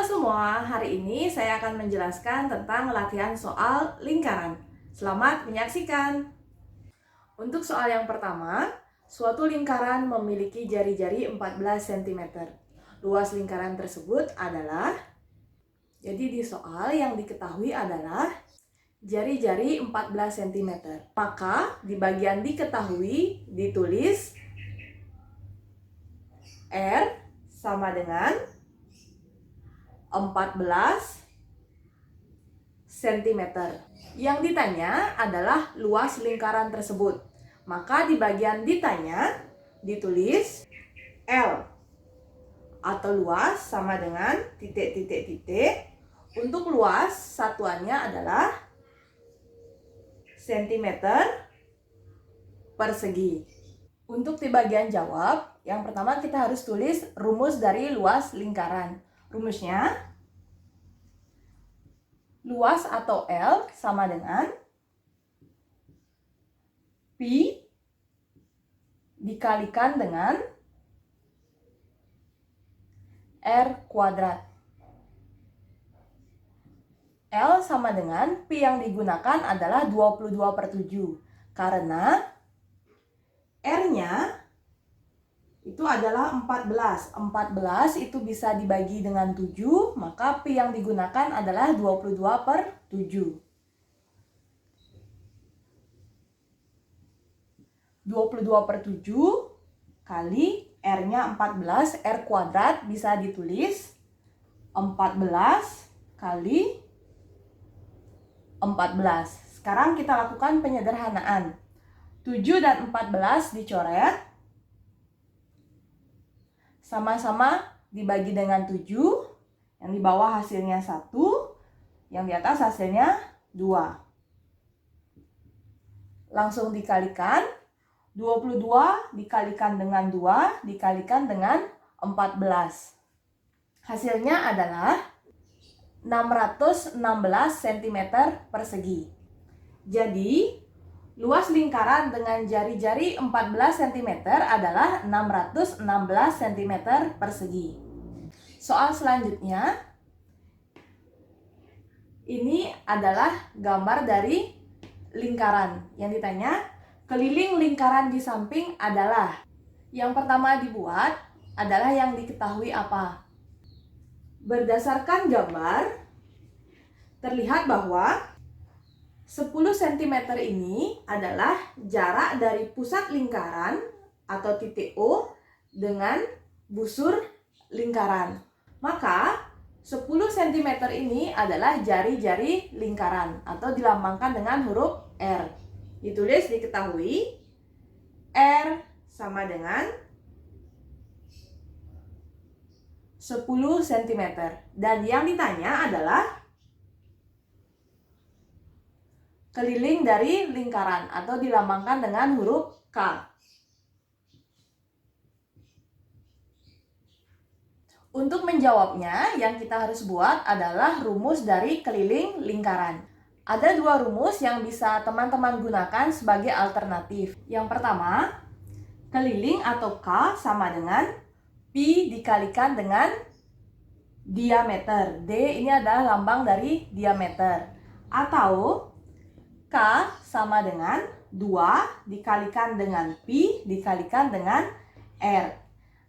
semua, hari ini saya akan menjelaskan tentang latihan soal lingkaran. Selamat menyaksikan. Untuk soal yang pertama, suatu lingkaran memiliki jari-jari 14 cm. Luas lingkaran tersebut adalah, jadi di soal yang diketahui adalah jari-jari 14 cm. Maka di bagian diketahui ditulis R sama dengan 14 cm. Yang ditanya adalah luas lingkaran tersebut. Maka di bagian ditanya ditulis L atau luas sama dengan titik. Untuk luas satuannya adalah cm persegi. Untuk di bagian jawab, yang pertama kita harus tulis rumus dari luas lingkaran. Rumusnya, luas atau L sama dengan Pi dikalikan dengan R kuadrat. L sama dengan Pi yang digunakan adalah 22/7. Karena R-nya itu adalah 14. 14 itu bisa dibagi dengan 7, maka Pi yang digunakan adalah 22/7. 22/7 kali R-nya 14, R kuadrat bisa ditulis 14 kali 14. Sekarang kita lakukan penyederhanaan. 7 dan 14 dicoret. Sama-sama dibagi dengan 7, yang di bawah hasilnya 1, yang di atas hasilnya 2. Langsung dikalikan, 22 dikalikan dengan 2, dikalikan dengan 14. Hasilnya adalah 616 cm persegi. Jadi, luas lingkaran dengan jari-jari 14 cm adalah 616 cm persegi. Soal selanjutnya, ini adalah gambar dari lingkaran. Yang ditanya, keliling lingkaran di samping adalah. Yang pertama dibuat adalah yang diketahui apa? Berdasarkan gambar, terlihat bahwa 10 cm ini adalah jarak dari pusat lingkaran atau titik O dengan busur lingkaran. Maka 10 cm ini adalah jari-jari lingkaran atau dilambangkan dengan huruf R. Ditulis diketahui R sama dengan 10 cm. Dan yang ditanya adalah keliling dari lingkaran atau dilambangkan dengan huruf K. Untuk menjawabnya, yang kita harus buat adalah rumus dari keliling lingkaran. Ada dua rumus yang bisa teman-teman gunakan sebagai alternatif. Yang pertama, keliling atau K sama dengan Pi dikalikan dengan diameter. D ini adalah lambang dari diameter. Atau K sama dengan 2 dikalikan dengan Pi dikalikan dengan R.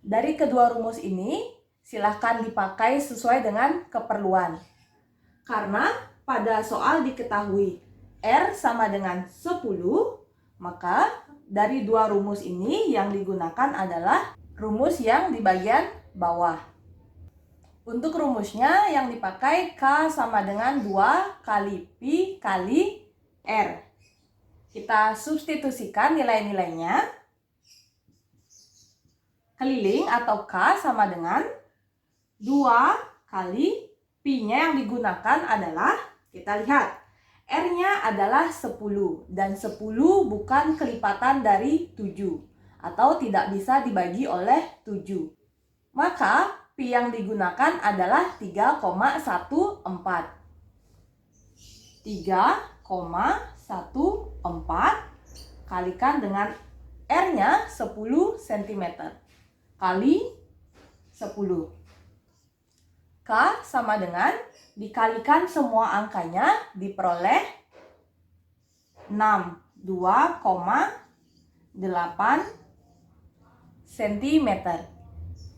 Dari kedua rumus ini, silahkan dipakai sesuai dengan keperluan. Karena pada soal diketahui R sama dengan 10, maka dari dua rumus ini yang digunakan adalah rumus yang di bagian bawah. Untuk rumusnya yang dipakai K sama dengan 2 kali Pi kali R. Kita substitusikan nilai-nilainya. Keliling atau K sama dengan 2 kali Pi-nya yang digunakan adalah, kita lihat, R-nya adalah 10 dan 10 bukan kelipatan dari 7 atau tidak bisa dibagi oleh 7. Maka Pi yang digunakan adalah 3,14. 3,14 kalikan dengan R-nya 10 cm kali 10. K sama dengan dikalikan semua angkanya diperoleh 62,8 cm.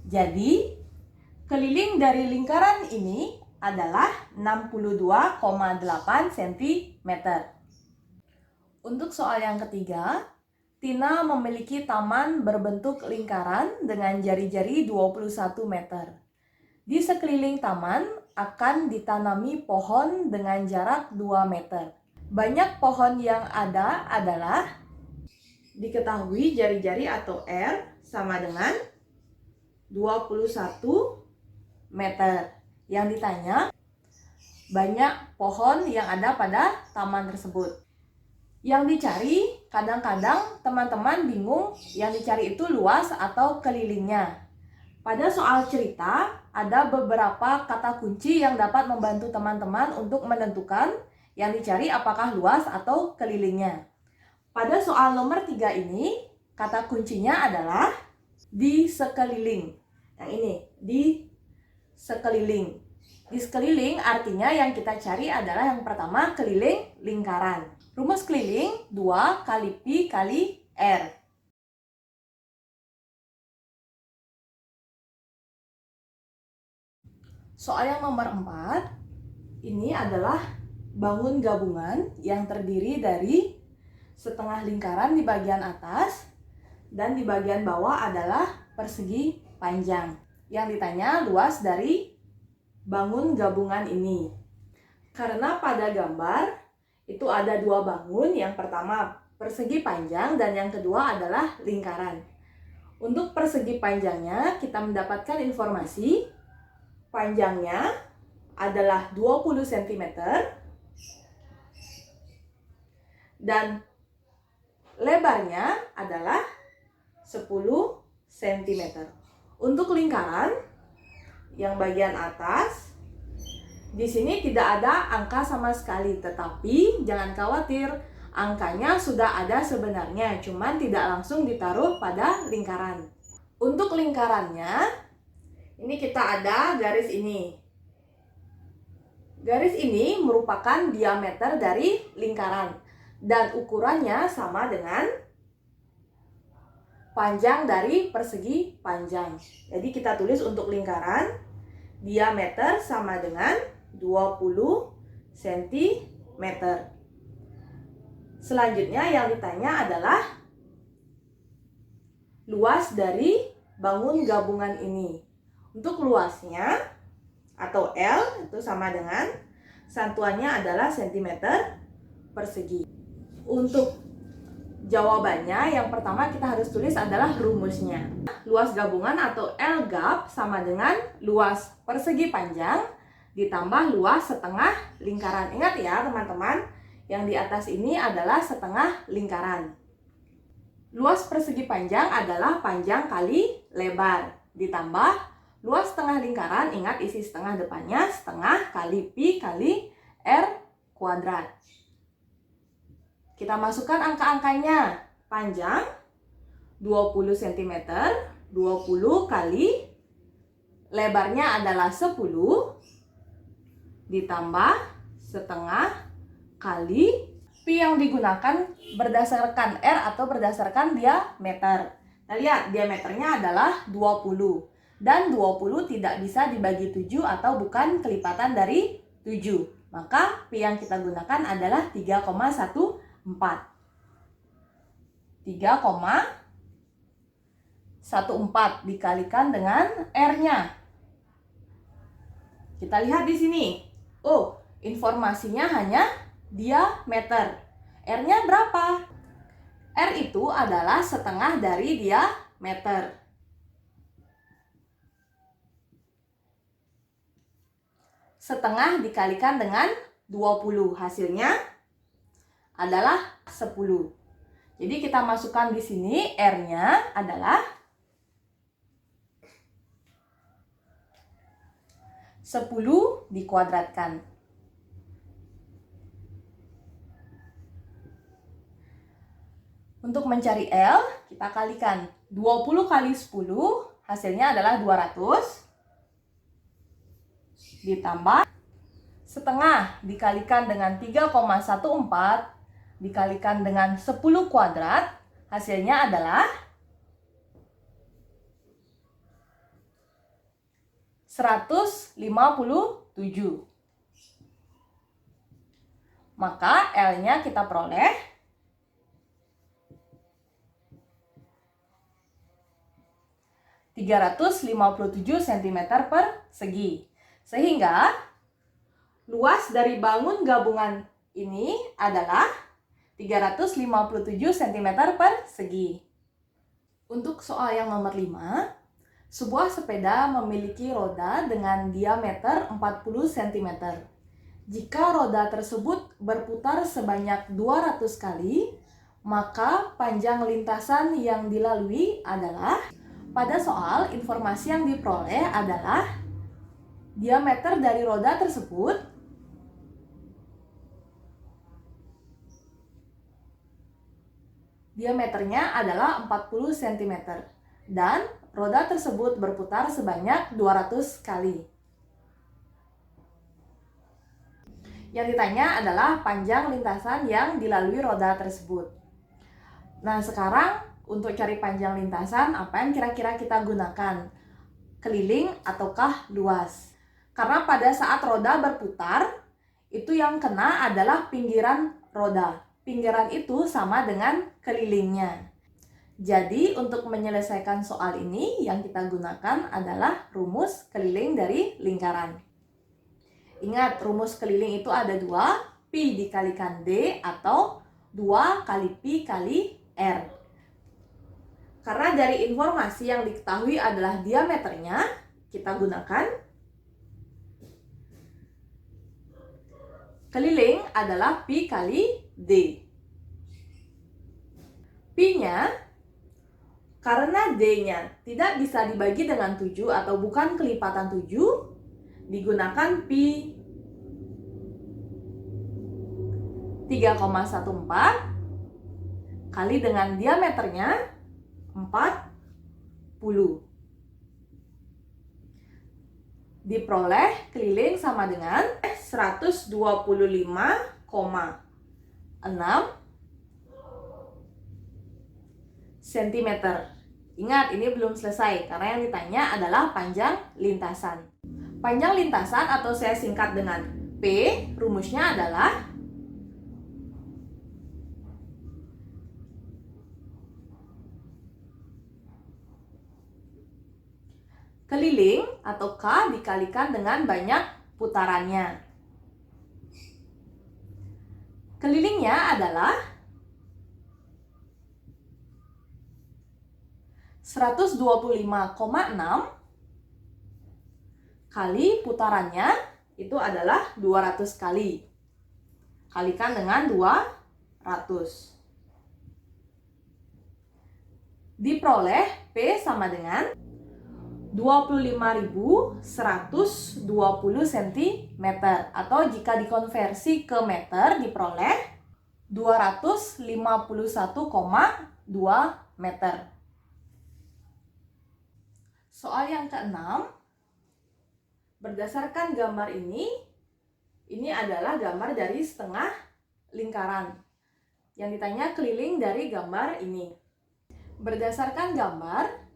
Jadi, keliling dari lingkaran ini adalah 62,8 cm. Untuk soal yang ketiga, Tina memiliki taman berbentuk lingkaran dengan jari-jari 21 meter. Di sekeliling taman akan ditanami pohon dengan jarak 2 meter. Banyak pohon yang ada adalah diketahui jari-jari atau R sama dengan 21 meter. Yang ditanya, banyak pohon yang ada pada taman tersebut. Yang dicari, kadang-kadang teman-teman bingung yang dicari itu luas atau kelilingnya. Pada soal cerita, ada beberapa kata kunci yang dapat membantu teman-teman untuk menentukan yang dicari apakah luas atau kelilingnya. Pada soal nomor 3 ini, kata kuncinya adalah di sekeliling. Yang ini, di sekeliling. Di sekeliling artinya yang kita cari adalah yang pertama keliling lingkaran. Rumus keliling 2 kali Pi kali R. Soal yang nomor 4, ini adalah bangun gabungan yang terdiri dari setengah lingkaran di bagian atas dan di bagian bawah adalah persegi panjang. Yang ditanya luas dari bangun gabungan ini. Karena pada gambar itu ada dua bangun, yang pertama persegi panjang dan yang kedua adalah lingkaran. Untuk persegi panjangnya kita mendapatkan informasi panjangnya adalah 20 cm dan lebarnya adalah 10 cm. Untuk lingkaran yang bagian atas, di sini tidak ada angka sama sekali, tetapi jangan khawatir, angkanya sudah ada sebenarnya, cuman tidak langsung ditaruh pada lingkaran. Untuk lingkarannya, ini kita ada garis ini. Garis ini merupakan diameter dari lingkaran dan ukurannya sama dengan panjang dari persegi panjang. Jadi kita tulis untuk lingkaran, diameter sama dengan 20 cm. Selanjutnya yang ditanya adalah luas dari bangun gabungan ini. Untuk luasnya atau L itu sama dengan satuannya adalah cm persegi. Untuk jawabannya yang pertama kita harus tulis adalah rumusnya. Luas gabungan atau L gap sama dengan luas persegi panjang ditambah luas setengah lingkaran. Ingat ya teman-teman, yang di atas ini adalah setengah lingkaran. Luas persegi panjang adalah panjang kali lebar ditambah luas setengah lingkaran, ingat isi setengah depannya, setengah kali Pi kali R kuadrat. Kita masukkan angka-angkanya. Panjang 20 cm, 20 kali lebarnya adalah 10 ditambah setengah kali Pi yang digunakan berdasarkan R atau berdasarkan diameter. Nah, lihat diameternya adalah 20. Dan 20 tidak bisa dibagi 7 atau bukan kelipatan dari 7. Maka Pi yang kita gunakan adalah 3,14. 3,14 dikalikan dengan R-nya. Kita lihat di sini. Oh, informasinya hanya diameter. R-nya berapa? R itu adalah setengah dari diameter. Setengah dikalikan dengan 20, hasilnya adalah 10. Jadi kita masukkan di sini R-nya adalah 10 dikuadratkan. Untuk mencari L, kita kalikan 20 kali 10, hasilnya adalah 200. ditambah setengah dikalikan dengan 3,14 dikalikan dengan 10 kuadrat, hasilnya adalah 157. Maka L-nya kita peroleh 357 cm persegi. Sehingga luas dari bangun gabungan ini adalah 357 cm persegi. Untuk soal yang nomor 5, sebuah sepeda memiliki roda dengan diameter 40 cm. Jika roda tersebut berputar sebanyak 200 kali, maka panjang lintasan yang dilalui adalah, pada soal informasi yang diperoleh adalah diameter dari roda tersebut diameternya adalah 40 cm dan roda tersebut berputar sebanyak 200 kali. Yang ditanya adalah panjang lintasan yang dilalui roda tersebut. Nah, sekarang untuk cari panjang lintasan, apa yang kira-kira kita gunakan? Keliling ataukah luas? Karena pada saat roda berputar, itu yang kena adalah pinggiran roda. Pinggiran itu sama dengan kelilingnya. Jadi, untuk menyelesaikan soal ini, yang kita gunakan adalah rumus keliling dari lingkaran. Ingat, rumus keliling itu ada 2, Pi dikalikan D atau 2 kali Pi kali R. Karena dari informasi yang diketahui adalah diameternya, kita gunakan keliling adalah Pi kali D. Pi-nya, karena D-nya tidak bisa dibagi dengan 7 atau bukan kelipatan 7, digunakan Pi 3,14 kali dengan diameternya 40. Diperoleh keliling sama dengan 125,6 cm. Ingat, ini belum selesai karena yang ditanya adalah panjang lintasan. Panjang lintasan atau saya singkat dengan P, rumusnya adalah keliling atau K dikalikan dengan banyak putarannya. Kelilingnya adalah 125,6 kali putarannya itu adalah 200 kali. Kalikan dengan 200. Diperoleh P sama dengan 25.120 cm atau jika dikonversi ke meter diperoleh 251,2 meter. Soal yang ke-6, berdasarkan gambar ini adalah gambar dari setengah lingkaran. Yang ditanya keliling dari gambar ini. Berdasarkan gambar,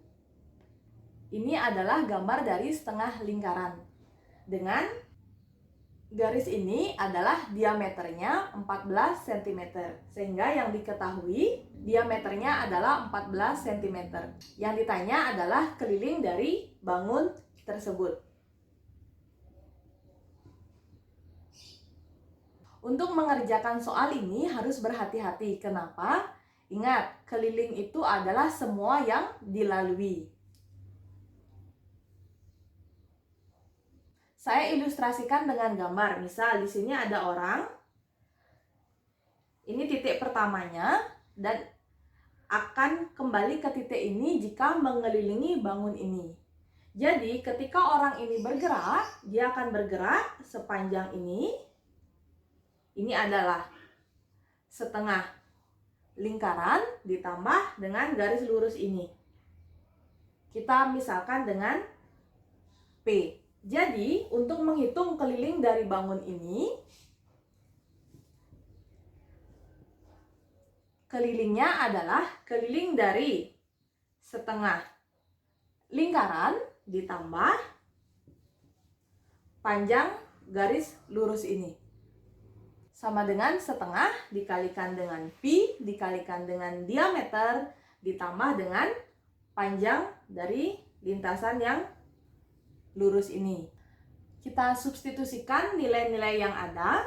ini adalah gambar dari setengah lingkaran. Dengan garis ini adalah diameternya 14 cm. Sehingga yang diketahui diameternya adalah 14 cm. Yang ditanya adalah keliling dari bangun tersebut. Untuk mengerjakan soal ini harus berhati-hati. Kenapa? Ingat, keliling itu adalah semua yang dilalui. Saya ilustrasikan dengan gambar. Misal di sini ada orang. Ini titik pertamanya dan akan kembali ke titik ini jika mengelilingi bangun ini. Jadi, ketika orang ini bergerak, dia akan bergerak sepanjang ini. Ini adalah setengah lingkaran ditambah dengan garis lurus ini. Kita misalkan dengan P. Jadi, untuk menghitung keliling dari bangun ini, kelilingnya adalah keliling dari setengah lingkaran ditambah panjang garis lurus ini. Sama dengan setengah dikalikan dengan pi dikalikan dengan diameter ditambah dengan panjang dari lintasan yang lurus ini. Kita substitusikan nilai-nilai yang ada.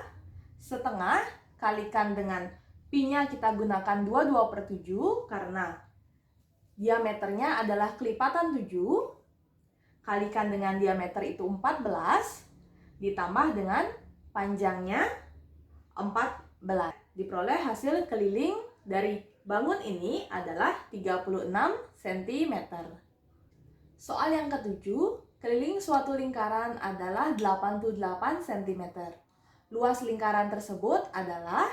Setengah kalikan dengan pi-nya kita gunakan 22/7 karena diameternya adalah kelipatan 7. Kalikan dengan diameter itu 14 ditambah dengan panjangnya 14. Diperoleh hasil keliling dari bangun ini adalah 36 cm. Soal yang ketujuh, keliling suatu lingkaran adalah 88 cm. Luas lingkaran tersebut adalah,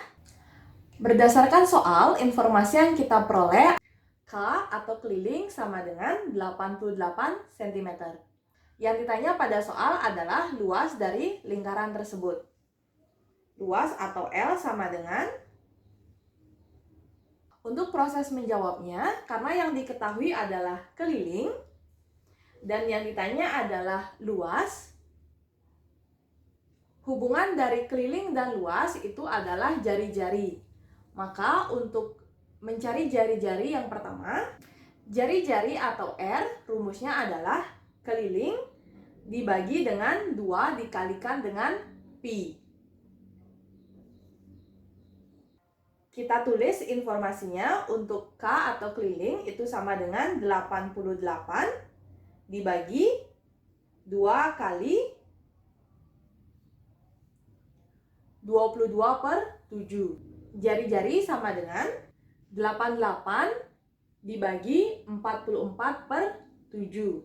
berdasarkan soal, informasi yang kita peroleh, K atau keliling sama dengan 88 cm. Yang ditanya pada soal adalah luas dari lingkaran tersebut. Luas atau L sama dengan, untuk proses menjawabnya, karena yang diketahui adalah keliling, dan yang ditanya adalah luas, hubungan dari keliling dan luas itu adalah jari-jari. Maka untuk mencari jari-jari yang pertama, jari-jari atau R rumusnya adalah keliling dibagi dengan 2 dikalikan dengan pi. Kita tulis informasinya. Untuk K atau keliling itu sama dengan 88 dibagi 2 kali 22/7. Jari-jari sama dengan 88 dibagi 44/7.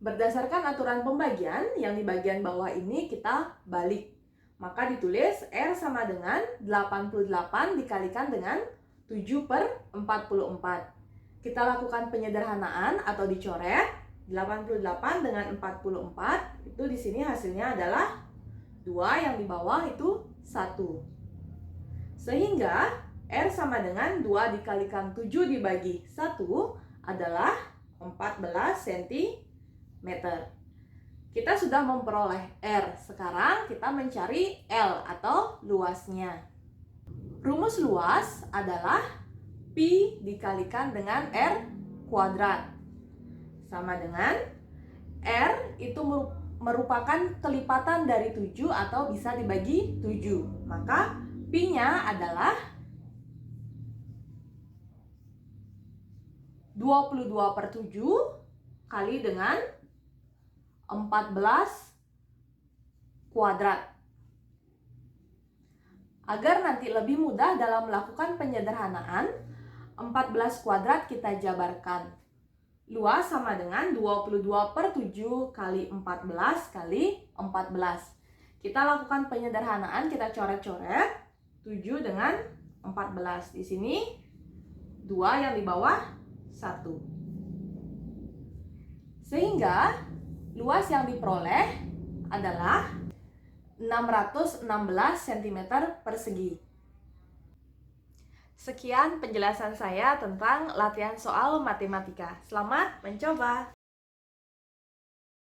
Berdasarkan aturan pembagian, yang di bagian bawah ini kita balik. Maka ditulis R sama dengan 88 dikalikan dengan 7/44. Kita lakukan penyederhanaan atau dicoret. 88 dengan 44 itu di sini hasilnya adalah 2, yang di bawah itu 1. Sehingga R sama dengan 2 dikalikan 7 dibagi 1 adalah 14 cm. Kita sudah memperoleh R. Sekarang kita mencari L atau luasnya. Rumus luas adalah pi dikalikan dengan R kuadrat. Sama dengan R itu merupakan kelipatan dari 7 atau bisa dibagi 7. Maka pi-nya adalah 22/7 kali dengan 14 kuadrat. Agar nanti lebih mudah dalam melakukan penyederhanaan, 14 kuadrat kita jabarkan. Luas sama dengan 22/7 kali 14 kali 14. Kita lakukan penyederhanaan, kita coret-coret 7 dengan 14. Di sini 2, yang di bawah 1. Sehingga luas yang diperoleh adalah 616 cm persegi. Sekian penjelasan saya tentang latihan soal matematika. Selamat mencoba!